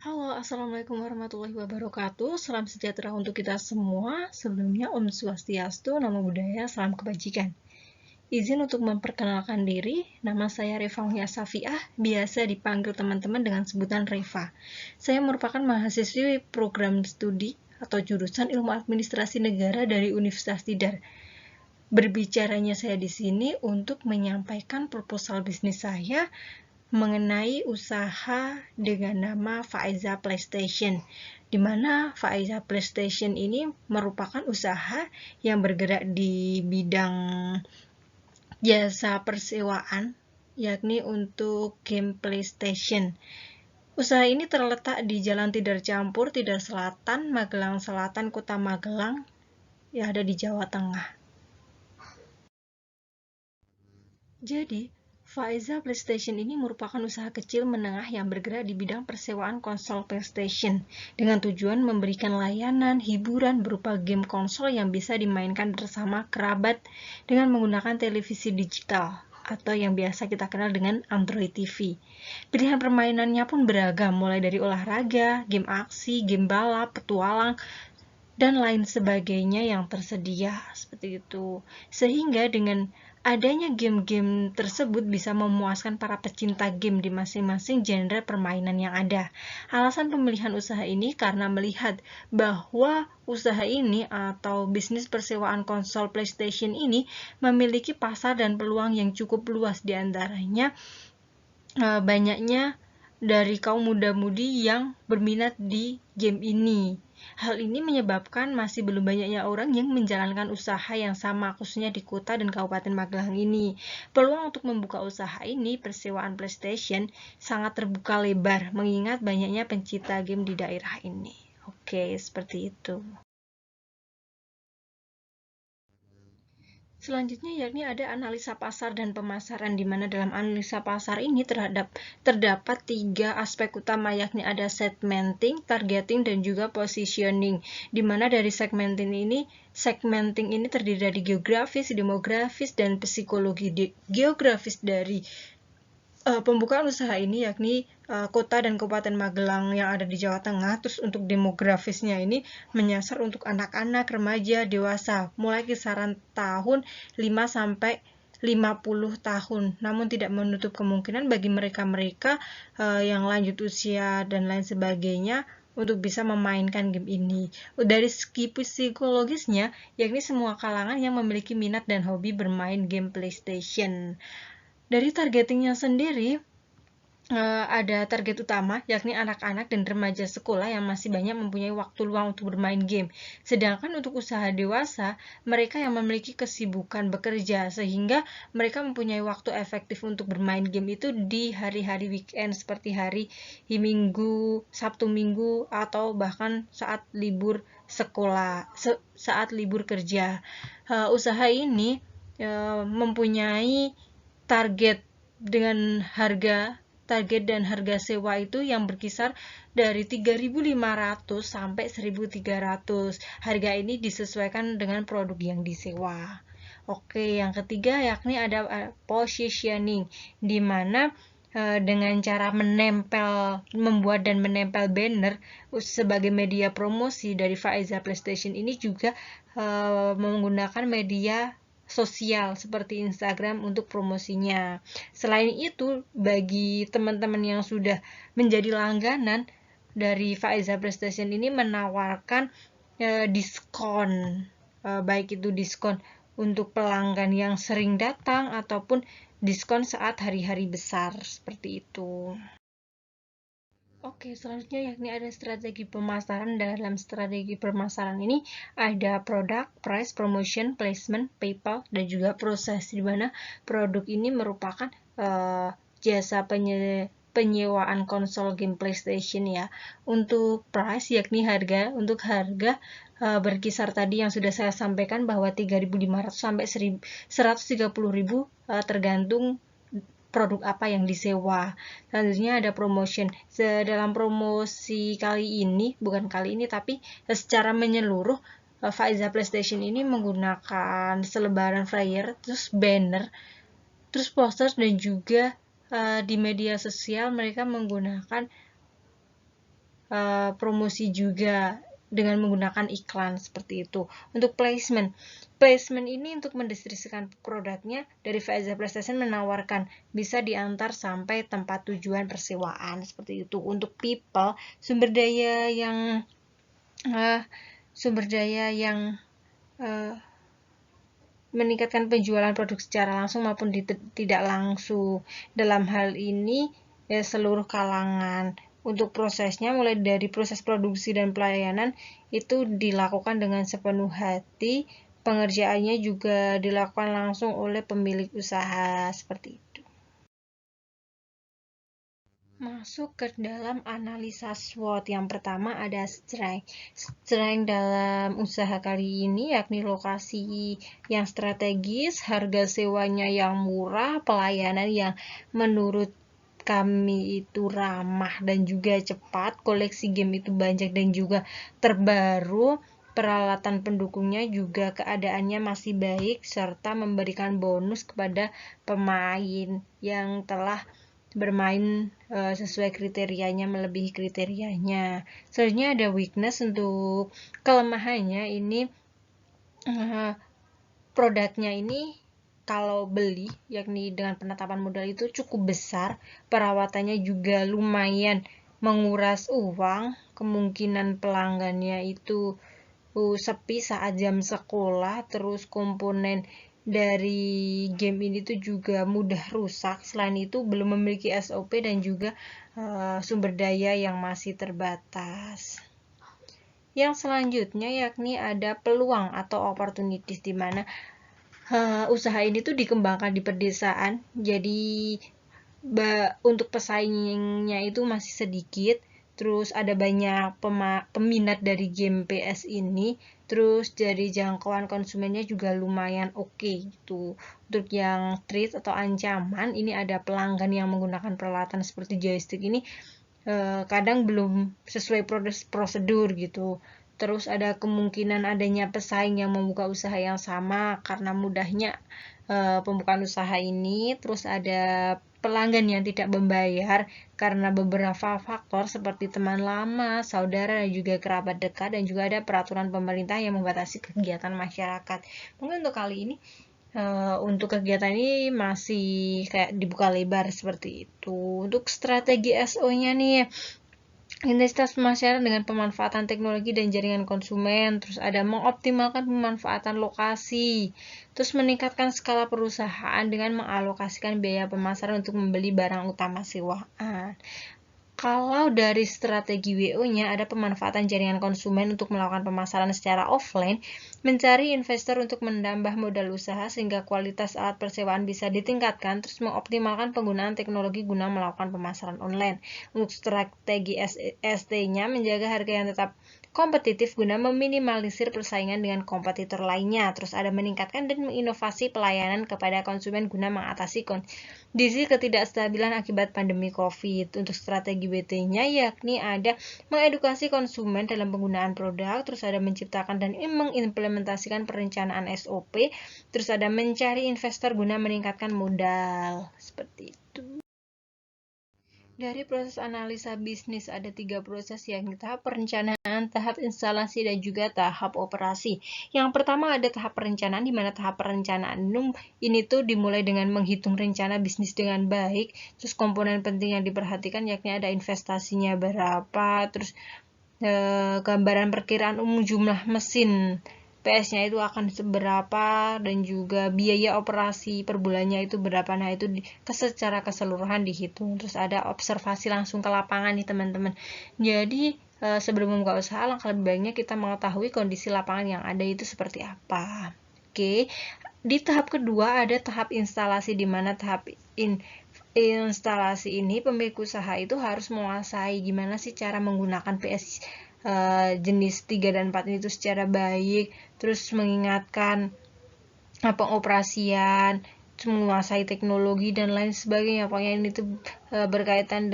Halo, Assalamualaikum warahmatullahi wabarakatuh. Salam sejahtera untuk kita semua. Sebelumnya, Om Swastiastu, Namo Buddhaya, Salam Kebajikan. Izin untuk memperkenalkan diri, nama saya Reva Mulia Safiah, biasa dipanggil teman-teman dengan sebutan Reva. Saya merupakan mahasiswi program studi atau jurusan Ilmu Administrasi Negara dari Universitas Tidar. Berbicaranya saya di sini untuk menyampaikan proposal bisnis saya mengenai usaha dengan nama Faiza PlayStation, di mana Faiza PlayStation ini merupakan usaha yang bergerak di bidang jasa persewaan, yakni untuk game PlayStation. Usaha ini terletak di Jalan Tidar Campur, Tidar Selatan, Magelang Selatan, Kota Magelang, yang ada di Jawa Tengah. Jadi, Faiza PlayStation ini merupakan usaha kecil menengah yang bergerak di bidang persewaan konsol PlayStation dengan tujuan memberikan layanan hiburan berupa game konsol yang bisa dimainkan bersama kerabat dengan menggunakan televisi digital atau yang biasa kita kenal dengan Android TV. Pilihan permainannya pun beragam, mulai dari olahraga, game aksi, game balap, petualang, dan lain sebagainya yang tersedia seperti itu. Sehingga dengan adanya game-game tersebut bisa memuaskan para pecinta game di masing-masing genre permainan yang ada. Alasan pemilihan usaha ini karena melihat bahwa usaha ini atau bisnis persewaan konsol PlayStation ini memiliki pasar dan peluang yang cukup luas, diantaranya banyaknya dari kaum muda-mudi yang berminat di game ini. Hal ini menyebabkan masih belum banyaknya orang yang menjalankan usaha yang sama, khususnya di kota dan Kabupaten Magelang ini. Peluang untuk membuka usaha ini, persewaan PlayStation, sangat terbuka lebar, mengingat banyaknya pencinta game di daerah ini. Oke, seperti itu. Selanjutnya yakni ada analisa pasar dan pemasaran, di mana dalam analisa pasar ini terdapat 3 aspek utama, yakni ada segmenting, targeting, dan juga positioning. Di mana dari segmenting ini terdiri dari geografis, demografis, dan psikologi. Geografis dari pembukaan usaha ini yakni kota dan Kabupaten Magelang yang ada di Jawa Tengah. Terus untuk demografisnya ini menyasar untuk anak-anak, remaja, dewasa, mulai kisaran tahun 5 sampai 50 tahun. Namun tidak menutup kemungkinan bagi mereka-mereka yang lanjut usia dan lain sebagainya untuk bisa memainkan game ini. Dari segi psikologisnya, yakni semua kalangan yang memiliki minat dan hobi bermain game PlayStation. Dari targetingnya sendiri, ada target utama, yakni anak-anak dan remaja sekolah yang masih banyak mempunyai waktu luang untuk bermain game. Sedangkan untuk usaha dewasa, mereka yang memiliki kesibukan bekerja, sehingga mereka mempunyai waktu efektif untuk bermain game itu di hari-hari weekend, seperti hari Minggu, Sabtu Minggu, atau bahkan saat libur sekolah, saat libur kerja. Usaha ini mempunyai target dan harga sewa itu yang berkisar dari 3.500 sampai 1.300. Harga ini disesuaikan dengan produk yang disewa. Oke, yang ketiga yakni ada positioning, di mana dengan cara membuat dan menempel banner sebagai media promosi dari Faiza PlayStation ini juga menggunakan media sosial seperti Instagram untuk promosinya. Selain itu, bagi teman-teman yang sudah menjadi langganan dari Faiza PlayStation ini menawarkan diskon, baik itu diskon untuk pelanggan yang sering datang ataupun diskon saat hari-hari besar, seperti itu. Oke, selanjutnya yakni ada strategi pemasaran. Dalam strategi pemasaran ini ada produk, price, promotion, placement, PayPal, dan juga proses, di mana produk ini merupakan jasa penyewaan konsol game PlayStation ya. Untuk price yakni harga, untuk harga berkisar tadi yang sudah saya sampaikan bahwa 3.500 sampai 130.000 tergantung produk apa yang disewa. Selanjutnya ada promotion. Dalam promosi bukan kali ini tapi secara menyeluruh, Faiza PlayStation ini menggunakan selebaran flyer, terus banner, terus poster, dan juga di media sosial mereka menggunakan promosi juga dengan menggunakan iklan seperti itu. Untuk placement ini untuk mendistribusikan produknya dari Faiza PlayStation menawarkan bisa diantar sampai tempat tujuan persewaan seperti itu. Untuk people, sumber daya yang meningkatkan penjualan produk secara langsung maupun tidak langsung. Dalam hal ini seluruh kalangan. Untuk prosesnya mulai dari proses produksi dan pelayanan itu dilakukan dengan sepenuh hati. Pengerjaannya juga dilakukan langsung oleh pemilik usaha seperti itu. Masuk ke dalam analisa SWOT. Yang pertama ada strength. Strength dalam usaha kali ini yakni lokasi yang strategis, harga sewanya yang murah, pelayanan yang menurut kami itu ramah dan juga cepat, koleksi game itu banyak dan juga terbaru, peralatan pendukungnya juga keadaannya masih baik, serta memberikan bonus kepada pemain yang telah bermain sesuai kriterianya, melebihi kriterianya. Selanjutnya ada weakness. Untuk kelemahannya ini produknya ini kalau beli, yakni dengan penetapan modal itu cukup besar, perawatannya juga lumayan menguras uang, kemungkinan pelanggannya itu sepi saat jam sekolah, terus komponen dari game ini tuh juga mudah rusak. Selain itu belum memiliki SOP dan juga sumber daya yang masih terbatas. Yang selanjutnya yakni ada peluang atau opportunities, di mana usaha ini tuh dikembangkan di pedesaan, jadi untuk pesaingnya itu masih sedikit, terus ada banyak peminat dari game PS ini, terus dari jangkauan konsumennya juga lumayan oke gitu. Untuk yang threat atau ancaman, ini ada pelanggan yang menggunakan peralatan seperti joystick ini kadang belum sesuai prosedur gitu. Terus ada kemungkinan adanya pesaing yang membuka usaha yang sama karena mudahnya pembukaan usaha ini. Terus ada pelanggan yang tidak membayar karena beberapa faktor seperti teman lama, saudara, dan juga kerabat dekat, dan juga ada peraturan pemerintah yang membatasi kegiatan masyarakat. Mungkin untuk kali ini untuk kegiatan ini masih kayak dibuka lebar seperti itu. Untuk strategi SO-nya nih, intensitas pemasaran dengan pemanfaatan teknologi dan jaringan konsumen, terus ada mengoptimalkan pemanfaatan lokasi, terus meningkatkan skala perusahaan dengan mengalokasikan biaya pemasaran untuk membeli barang utama sewaan. Kalau dari strategi WO-nya ada pemanfaatan jaringan konsumen untuk melakukan pemasaran secara offline, mencari investor untuk menambah modal usaha sehingga kualitas alat persewaan bisa ditingkatkan, terus mengoptimalkan penggunaan teknologi guna melakukan pemasaran online. Untuk strategi ST-nya menjaga harga yang tetap kompetitif guna meminimalisir persaingan dengan kompetitor lainnya. Terus ada meningkatkan dan menginovasi pelayanan kepada konsumen guna mengatasi kondisi ketidakstabilan akibat pandemi COVID. Untuk strategi BT-nya yakni ada mengedukasi konsumen dalam penggunaan produk, terus ada menciptakan dan mengimplementasikan perencanaan SOP, terus ada mencari investor guna meningkatkan modal. Seperti itu. Dari proses analisa bisnis ada 3 proses, yakni tahap perencanaan, tahap instalasi, dan juga tahap operasi. Yang pertama ada tahap perencanaan, di mana tahap perencanaan ini tuh dimulai dengan menghitung rencana bisnis dengan baik, terus komponen penting yang diperhatikan yakni ada investasinya berapa, terus gambaran perkiraan umum jumlah mesin PS-nya itu akan seberapa, dan juga biaya operasi per bulannya itu berapa. Nah, itu secara keseluruhan dihitung. Terus ada observasi langsung ke lapangan nih teman-teman. Jadi sebelum membuka usaha, langkah lebih baiknya kita mengetahui kondisi lapangan yang ada itu seperti apa. Oke. Di tahap kedua ada tahap instalasi, di mana tahap instalasi ini pemilik usaha itu harus menguasai gimana sih cara menggunakan PS jenis 3 dan 4 itu secara baik, terus mengingatkan pengoperasian, menguasai teknologi dan lain sebagainya. Pokoknya ini tuh berkaitan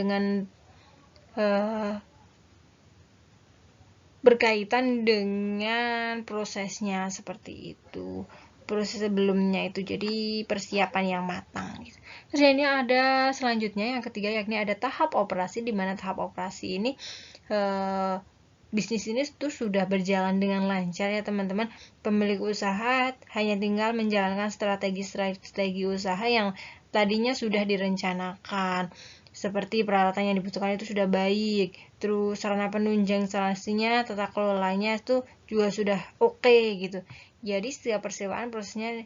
dengan prosesnya seperti itu. proses sebelumnya itu, jadi persiapan yang matang gitu. Terus ini ada selanjutnya yang ketiga, yakni ada tahap operasi, di mana tahap operasi ini bisnis ini tuh sudah berjalan dengan lancar ya teman-teman. Pemilik usaha hanya tinggal menjalankan strategi usaha yang tadinya sudah direncanakan, seperti peralatan yang dibutuhkan itu sudah baik, terus sarana penunjang instalasinya, tata kelolanya itu juga sudah oke gitu. Jadi setiap persewaan prosesnya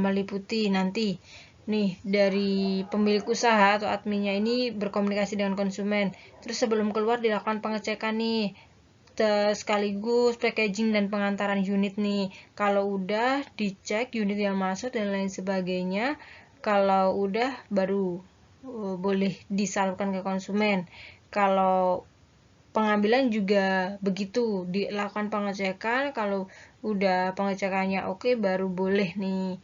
meliputi nanti nih dari pemilik usaha atau adminnya ini berkomunikasi dengan konsumen. Terus sebelum keluar dilakukan pengecekan nih, sekaligus packaging dan pengantaran unit nih. Kalau udah dicek unit yang masuk dan lain sebagainya, kalau udah baru boleh disalurkan ke konsumen. Kalau pengambilan juga begitu, dilakukan pengecekan. Kalau udah pengecekannya oke, baru boleh nih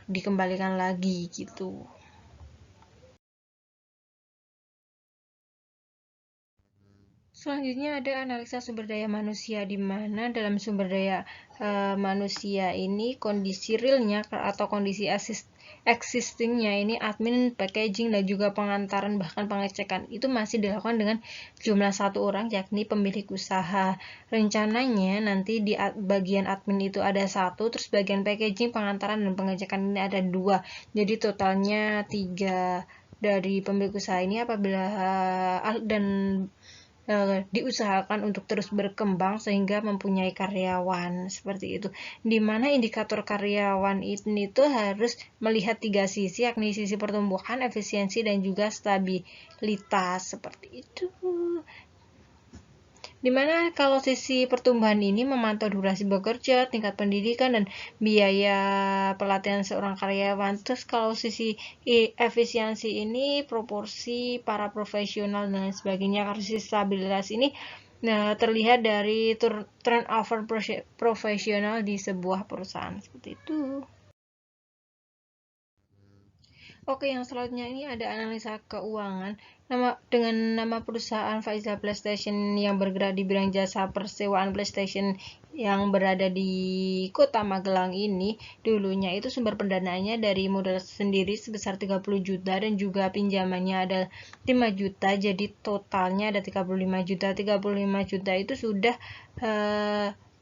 dikembalikan lagi gitu. Selanjutnya ada analisa sumber daya manusia, di mana dalam sumber daya manusia ini kondisi realnya atau kondisi existingnya ini admin, packaging, dan juga pengantaran bahkan pengecekan itu masih dilakukan dengan jumlah 1 orang, yakni pemilik usaha. Rencananya nanti di bagian admin itu ada 1, terus bagian packaging, pengantaran, dan pengecekan ini ada 2. Jadi totalnya 3 dari pemilik usaha ini apabila dan diusahakan untuk terus berkembang sehingga mempunyai karyawan seperti itu, dimana indikator karyawan ini tuh harus melihat 3 sisi, yakni sisi pertumbuhan, efisiensi, dan juga stabilitas seperti itu. Dimana kalau sisi pertumbuhan ini memantau durasi bekerja, tingkat pendidikan, dan biaya pelatihan seorang karyawan. Terus kalau sisi efisiensi ini proporsi para profesional dan lain sebagainya. Kalau sisi stabilitas ini terlihat dari turnover profesional di sebuah perusahaan seperti itu. Oke, yang selanjutnya ini ada analisa keuangan. Dengan nama perusahaan Faizal PlayStation yang bergerak di bidang jasa persewaan PlayStation yang berada di Kota Magelang ini, dulunya itu sumber pendanaannya dari modal sendiri sebesar 30 juta dan juga pinjamannya ada 5 juta, jadi totalnya ada 35 juta. 35 juta itu sudah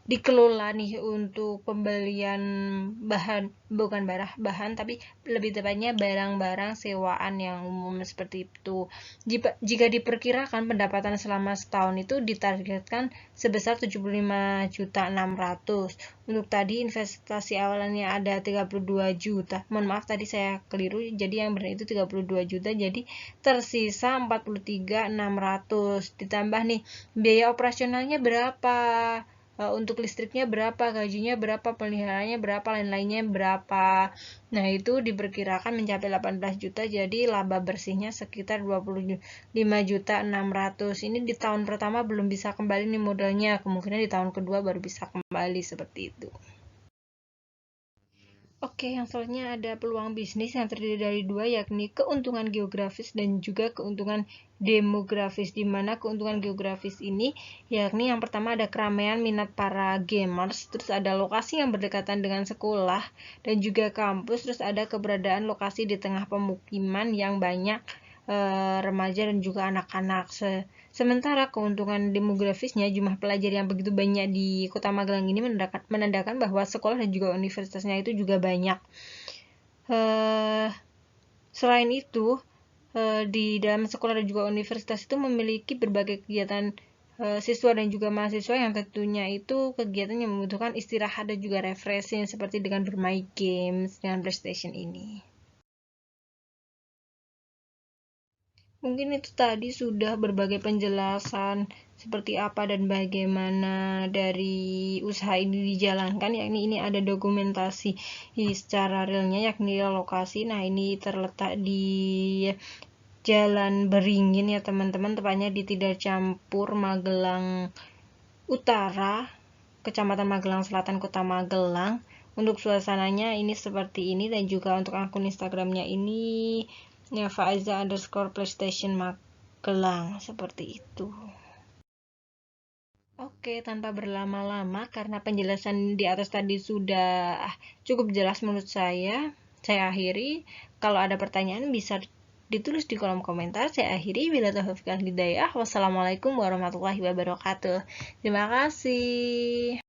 dikelola nih untuk pembelian bahan tapi lebih tepatnya barang-barang sewaan yang umum seperti itu. Jika diperkirakan pendapatan selama setahun itu ditargetkan sebesar 75.600.000. Untuk tadi investasi awalnya ada 32 juta. Mohon maaf tadi saya keliru, jadi yang benar itu 32 juta, jadi tersisa 43.600. Ditambah nih biaya operasionalnya berapa, untuk listriknya berapa, gajinya berapa, peliharaannya berapa, lain-lainnya berapa. Nah, itu diperkirakan mencapai 18 juta, jadi laba bersihnya sekitar 25.600.000. Ini di tahun pertama belum bisa kembali nih modalnya, kemungkinan di tahun kedua baru bisa kembali seperti itu. Oke, yang selanjutnya ada peluang bisnis yang terdiri dari 2, yakni keuntungan geografis dan juga keuntungan demografis, di mana keuntungan geografis ini yakni yang pertama ada keramaian minat para gamers, terus ada lokasi yang berdekatan dengan sekolah dan juga kampus, terus ada keberadaan lokasi di tengah pemukiman yang banyak remaja dan juga anak-anak. Sementara keuntungan demografisnya, jumlah pelajar yang begitu banyak di Kota Magelang ini menandakan bahwa sekolah dan juga universitasnya itu juga banyak. Selain itu, di dalam sekolah dan juga universitas itu memiliki berbagai kegiatan siswa dan juga mahasiswa yang tentunya itu kegiatan yang membutuhkan istirahat dan juga refreshing, seperti dengan bermain games dengan PlayStation ini. Mungkin itu tadi sudah berbagai penjelasan seperti apa dan bagaimana dari usaha ini dijalankan, yakni ini ada dokumentasi secara realnya, yakni lokasi. Nah, ini terletak di Jalan Beringin ya teman-teman, tepatnya di Tidak Campur, Magelang Utara, Kecamatan Magelang Selatan, Kota Magelang. Untuk suasananya ini seperti ini, dan juga untuk akun Instagramnya ini ya Faiza_PlayStation Magelang seperti itu. Oke, tanpa berlama-lama karena penjelasan di atas tadi sudah cukup jelas menurut saya akhiri. Kalau ada pertanyaan bisa ditulis di kolom komentar. Saya akhiri. Bila taufiq wal hidayah. Wassalamualaikum warahmatullahi wabarakatuh. Terima kasih.